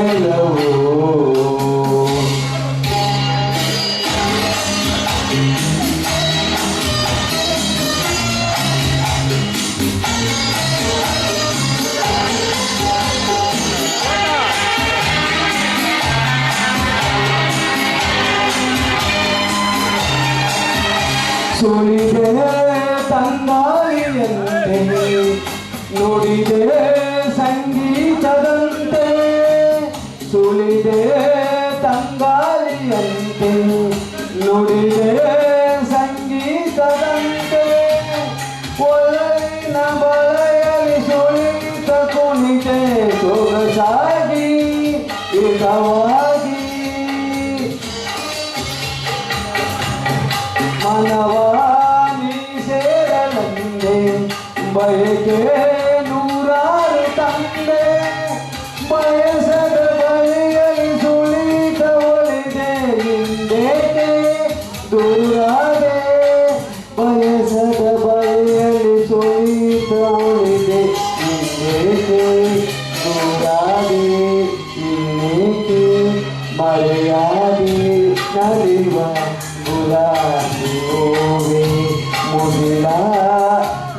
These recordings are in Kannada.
ಚೆಲವು ಸುಳಿದೆ ತಂಗಾಳಿಯಂತೆ ನುಡಿದೆ ಸಂಗೀತದಂತೆ ಸುಳಿದೆ ತಂಗಾಳಿಯಂತೆ ನುಡಿದೆ ಸಂಗೀತದಂತೆ ಒಲವಿನ ಬಲೆಯಲ್ಲಿ ಸುಳಿತ ಕುಣಿತೆ ಸೊಗಸಾಗಿ ಇರವಾಗಿ ಮನವಾನಿ ಸೇರಲಂದೆ ಬಯಕೆ ನೂರಾರು ತಂದೆ ಬಯಸದ ಬಳಿಯಲ್ಲಿ ಸುಳಿತ ಒಳಿದೆ ಹಿಂದೇಕೆ ದೂರಾದೆ ಬಯಸದ ಬಳಿಯಲ್ಲಿ ಸುಳಿತ ಒಳಿದೆ ಹಿಂದೇಕೆ ದೂರಾದೆ ಇನ್ನೇಕೆ ಮರೆಯಾದೆ ನಲಿವ ಗುಲಾಬಿ ಹೂವೆ ಮುಗಿಲ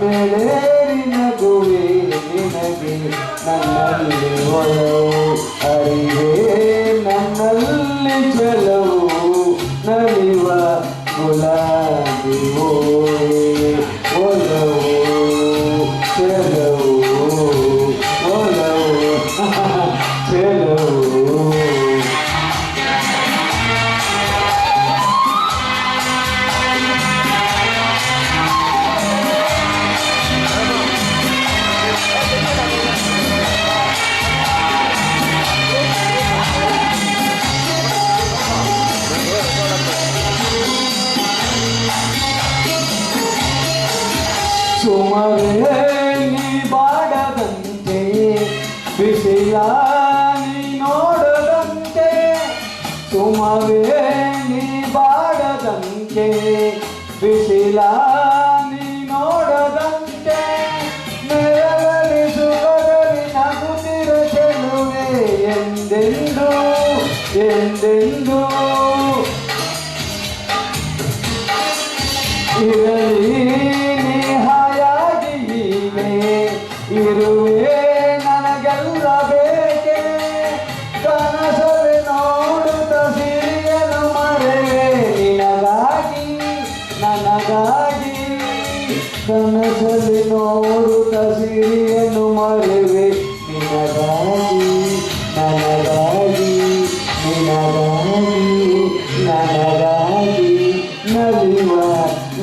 ಮೇಲೇರಿ ನಗುವೆ ನಿನಗೆ ನನ್ನಲ್ಲಿ ಒಲವು ಅರಿವೆ ನನ್ನಲ್ಲಿ ಚೆಲವು ನಲಿವ ಗುಲಾಬಿ ಹೂವೆ ಒಲವು ಚೆಲವು ಒಲವು ಚೆಲವು ಸುಮವೇ ನೀ ಬಾಡದಂತೆ ಬಿಸಿಲ ನೀ ನೋಡದಂತೆ ಸುಮವೇ ನೀ ಬಾಡದಂತೆ ಬಿಸಿಲ ನೀ ನೋಡದಂತೆ ನೆರಳಲ್ಲಿ ಸುಖದಲ್ಲಿ ನಗುತ್ತಿರ ಚೆಲುವೆ ಎಂದೆಂದು ಎಂದೆಂದು ಇರಲಿ ಇರುವೆ ನನಗೆಲ್ಲ ಬೇಕೆ ಕನಸಲ್ಲಿ ನೋಡುತ್ತ ಸಿರಿಯನು ಮರೆವೆ ನಿನಗಾಗಿ ನನಗಾಗಿ ಕನಸಲ್ಲಿ ನೋಡುತ್ತ ಸಿರಿಯನು ಮರೆವೆ ನಿನಗಾಗಿ ನನಗಾಗಿ ನಿನಗಾಗಿ ನನಗಾಗಿ ನಲಿವ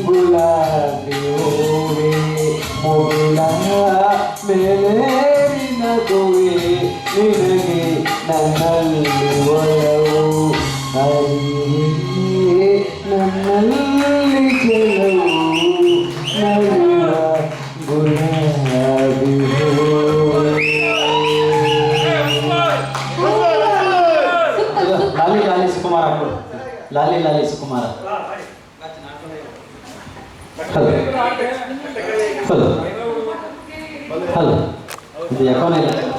ಗುಲಾಬಿ ಹೂವೆ ಮುಗಿಲ ಮೇಲೇರಿ ನಗುವೆ ನಿನಗೆ ನನ್ನಲ್ಲಿ ಒಲವು ಅರಿವೆ ನನ್ನಲ್ಲಿ ಚೆಲವು ನಲಿವ ಗುಲಾಬಿ ಲಾಲಿ ಲಾಲಿ ಸುಕುಮಾರ ಲಾಲಿ ಲಾಲಿ ಸುಕುಮಾರ ಹಲೋ ಹಲೋ ಹಲೋ ಇದು ಯಾಕೋನೇ ಇಲ್ಲ